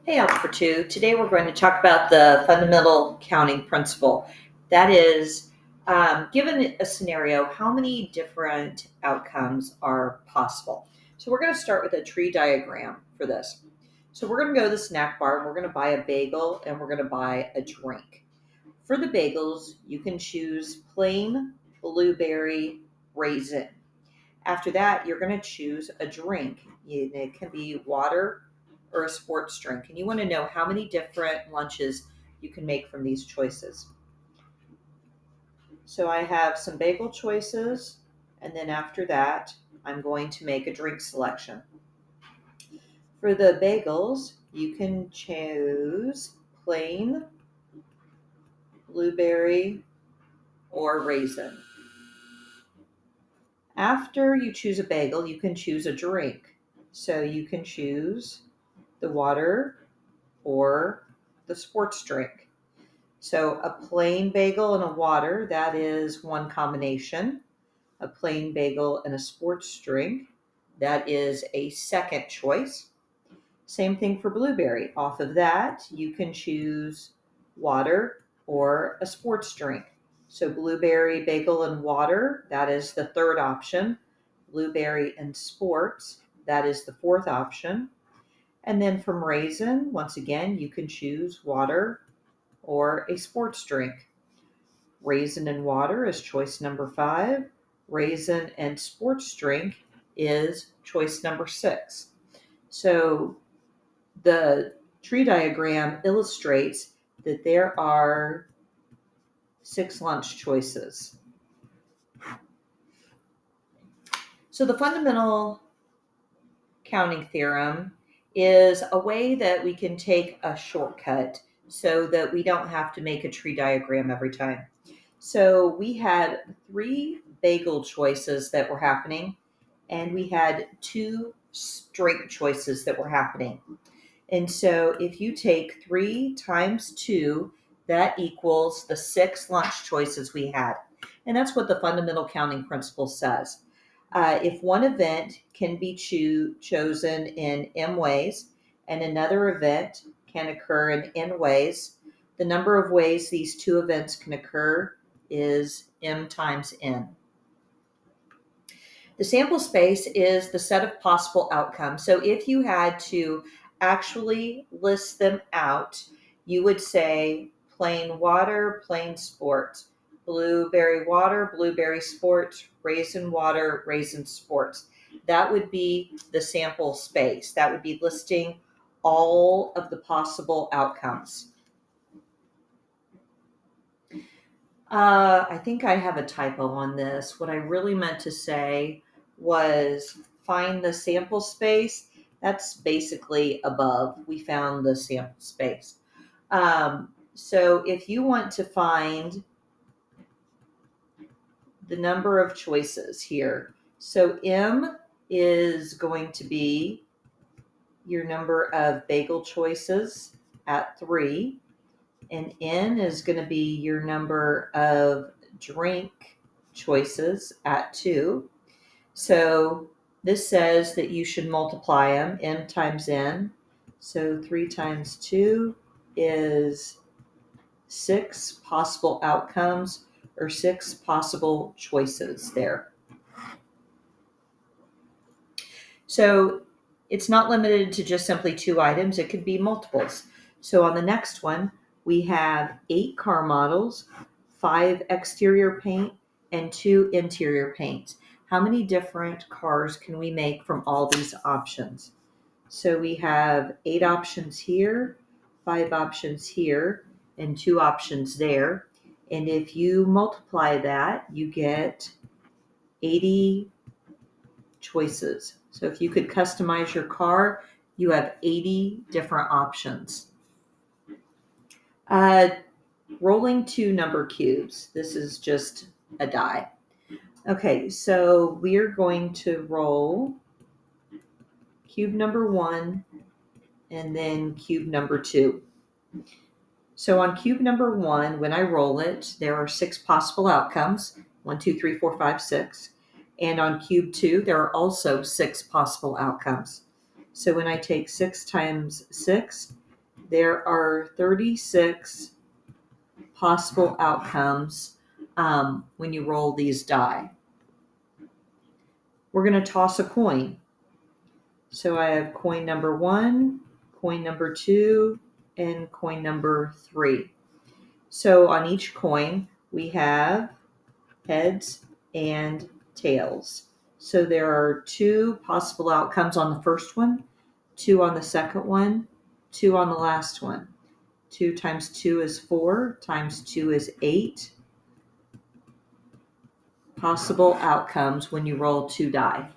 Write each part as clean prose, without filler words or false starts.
Hey, Algebra 2. Today we're going to talk about the fundamental counting principle. That is, given a scenario, how many different outcomes are possible? So we're going to start with a tree diagram for this. So we're going to go to the snack bar and we're going to buy a bagel and we're going to buy a drink. For the bagels, you can choose plain, blueberry, raisin. After that, you're going to choose a drink. It can be water or a sports drink. And you want to know how many different lunches you can make from these choices. So I have some bagel choices. And then after that, I'm going to make a drink selection. For the bagels, you can choose plain, blueberry, or raisin. After you choose a bagel, you can choose a drink. So you can choose the water or the sports drink. So a plain bagel and a water, that is one combination. A plain bagel and a sports drink, that is a second choice. Same thing for blueberry. Off of that, you can choose water or a sports drink. So blueberry, bagel, and water, that is the third option. Blueberry and sports, that is the fourth option. And then from raisin, once again, you can choose water or a sports drink. Raisin and water is choice number 5. Raisin and sports drink is choice number 6. So the tree diagram illustrates that there are 6 lunch choices. So the fundamental counting theorem is a way that we can take a shortcut so that we don't have to make a tree diagram every time. So we had 3 bagel choices that were happening, and we had 2 drink choices that were happening. And so if you take 3 times 2, that equals the 6 lunch choices we had. And that's what the fundamental counting principle says. If one event can be chosen in M ways and another event can occur in N ways, the number of ways these 2 events can occur is M times N. The sample space is the set of possible outcomes. So if you had to actually list them out, you would say plain water, plain sports, blueberry water, blueberry sports, raisin water, raisin sports. That would be the sample space. That would be listing all of the possible outcomes. I think I have a typo on this. What I really meant to say was find the sample space. That's basically above. We found the sample space. So if you want to find the number of choices here, so M is going to be your number of bagel choices at 3. And N is going to be your number of drink choices at 2. So this says that you should multiply them, M times N. So 3 times 2 is 6 possible outcomes or 6 possible choices there. So it's not limited to just simply 2 items. It could be multiples. So on the next one, we have 8 car models, 5 exterior paint, and 2 interior paints. How many different cars can we make from all these options? So we have 8 options here, 5 options here, and 2 options there. And if you multiply that, you get 80 choices. So if you could customize your car, you have 80 different options. Rolling 2 number cubes. This is just a die. Okay, so we're going to roll cube number 1 and then cube number 2. So on cube number 1, when I roll it, there are 6 possible outcomes. 1, 2, 3, 4, 5, 6. And on cube 2, there are also 6 possible outcomes. So when I take 6 times 6, there are 36 possible outcomes when you roll these die. We're going to toss a coin. So I have coin number 1, coin number 2, and coin number 3. So on each coin, we have heads and tails. So there are 2 possible outcomes on the first one, 2 on the second one, 2 on the last one. 2 times 2 is 4, times 2 is 8. Possible outcomes when you roll 2 die.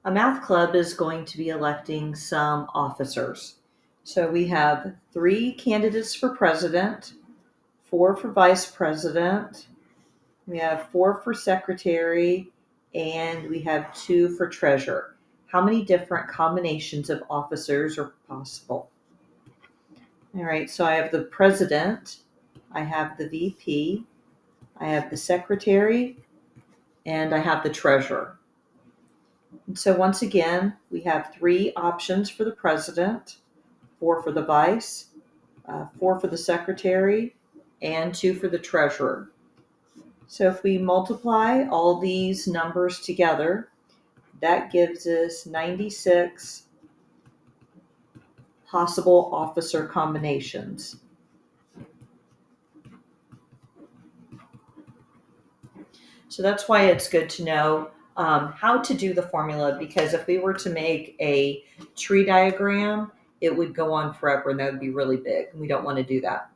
A math club is going to be electing some officers. So we have 3 candidates for president, 4 for vice president, we have 4 for secretary, and we have 2 for treasurer. How many different combinations of officers are possible? All right, so I have the president, I have the VP, I have the secretary, and I have the treasurer. And so once again, we have 3 options for the president, 4 for the vice, 4 for the secretary, and 2 for the treasurer. So if we multiply all these numbers together, that gives us 96 possible officer combinations. So that's why it's good to know how to do the formula, because if we were to make a tree diagram, it would go on forever and that would be really big. And we don't want to do that.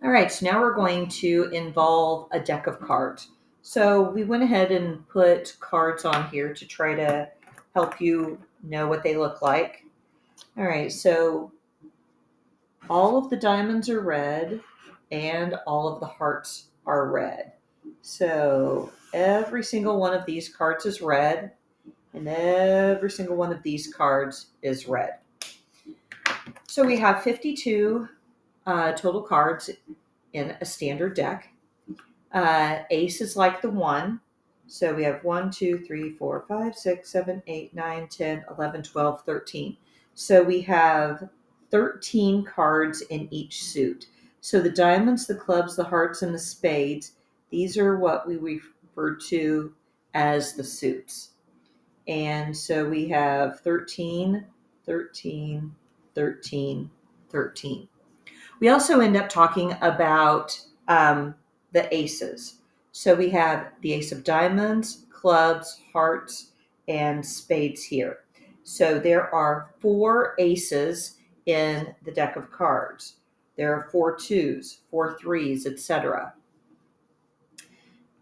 All right, so now we're going to involve a deck of cards. So we went ahead and put cards on here to try to help you know what they look like. All right, so all of the diamonds are red and all of the hearts are red. So every single one of these cards is red and every single one of these cards is red. So we have 52 total cards in a standard deck. Ace is like the 1. So we have 1, 2, 3, 4, 5, 6, 7, 8, 9, 10, 11, 12, 13. So we have 13 cards in each suit. So the diamonds, the clubs, the hearts, and the spades, these are what we refer to as the suits. And so we have 13, 13, 13, 13. We also end up talking about the aces. So we have the ace of diamonds, clubs, hearts, and spades here. So there are 4 aces in the deck of cards. There are 4 twos, 4 threes, etc.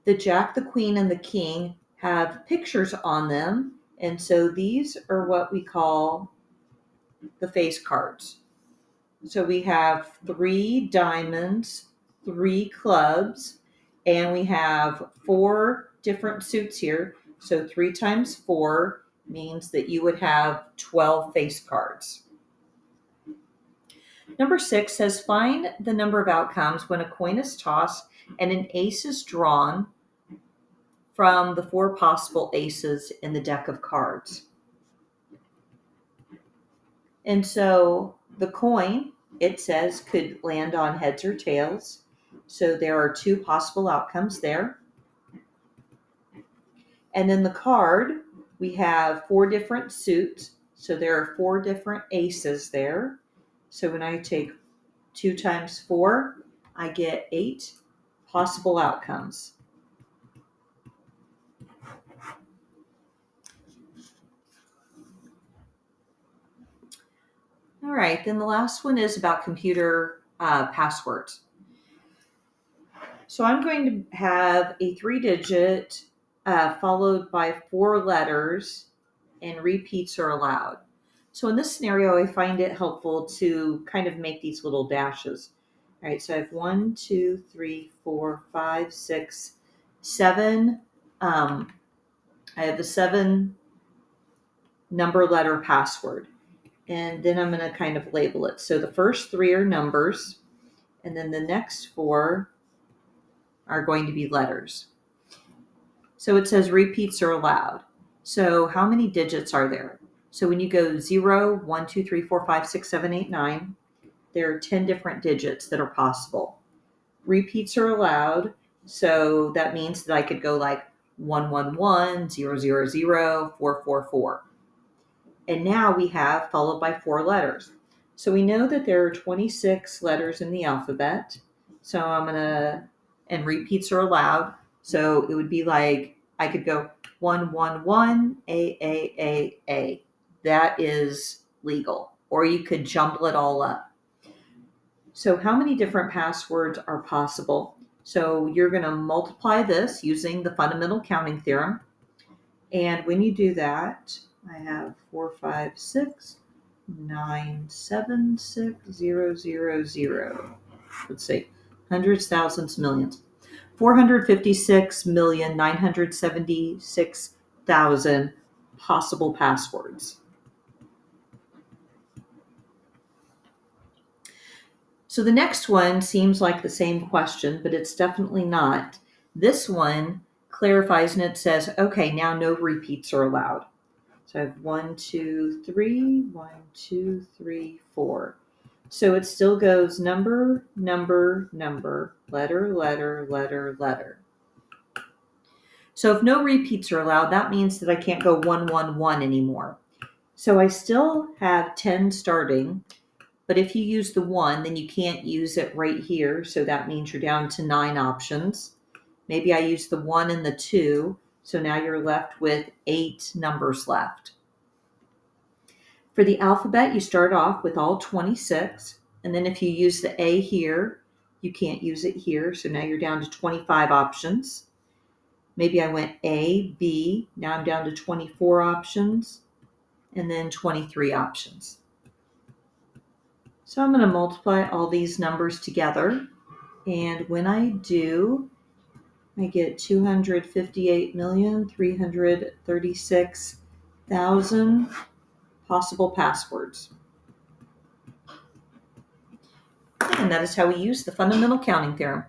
The jack, the queen, and the king have pictures on them. And so these are what we call the face cards. So we have 3 diamonds, 3 clubs, and we have 4 different suits here. So 3 times 4 means that you would have 12 face cards. Number 6 says find the number of outcomes when a coin is tossed and an ace is drawn from the 4 possible aces in the deck of cards. And so the coin, it says, could land on heads or tails. So there are 2 possible outcomes there. And then the card, we have 4 different suits. So there are 4 different aces there. So when I take 2 times 4, I get 8 possible outcomes. All right, then the last one is about computer passwords. So I'm going to have a 3-digit followed by 4 letters, and repeats are allowed. So in this scenario, I find it helpful to kind of make these little dashes. All right, so I have 1, 2, 3, 4, 5, 6, 7. I have the 7 number letter password. And then I'm going to kind of label it. So the first 3 are numbers, and then the next 4 are going to be letters. So it says repeats are allowed. So how many digits are there? So when you go 0, 1, 2, 3, 4, 5, 6, 7, 8, 9, there are 10 different digits that are possible. Repeats are allowed. So that means that I could go like 1, 1, 1, 0, 0, 0, 4, 4, 4. And now we have followed by 4 letters. So we know that there are 26 letters in the alphabet. So and repeats are allowed. So it would be like, I could go 1, 1, 1, A. That is legal. Or you could jumble it all up. So how many different passwords are possible? So you're going to multiply this using the fundamental counting theorem. And when you do that, I have 4, 5, 6, 9, 7, 6, 0, 0, 0. Let's see, hundreds, thousands, millions. 456,976,000 possible passwords. So the next one seems like the same question, but it's definitely not. This one clarifies and it says, okay, now no repeats are allowed. So I have 1, 2, 3, 1, 2, 3, 4. So it still goes number, number, number, letter, letter, letter, letter. So if no repeats are allowed, that means that I can't go 1, 1, 1 anymore. So I still have 10 starting, but if you use the 1, then you can't use it right here. So that means you're down to 9 options. Maybe I use the 1 and the 2. So now you're left with 8 numbers left. For the alphabet, you start off with all 26. And then if you use the A here, you can't use it here. So now you're down to 25 options. Maybe I went A, B. Now I'm down to 24 options. And then 23 options. So I'm going to multiply all these numbers together. And when I do, I get 258,336,000 possible passwords. And that is how we use the fundamental counting theorem.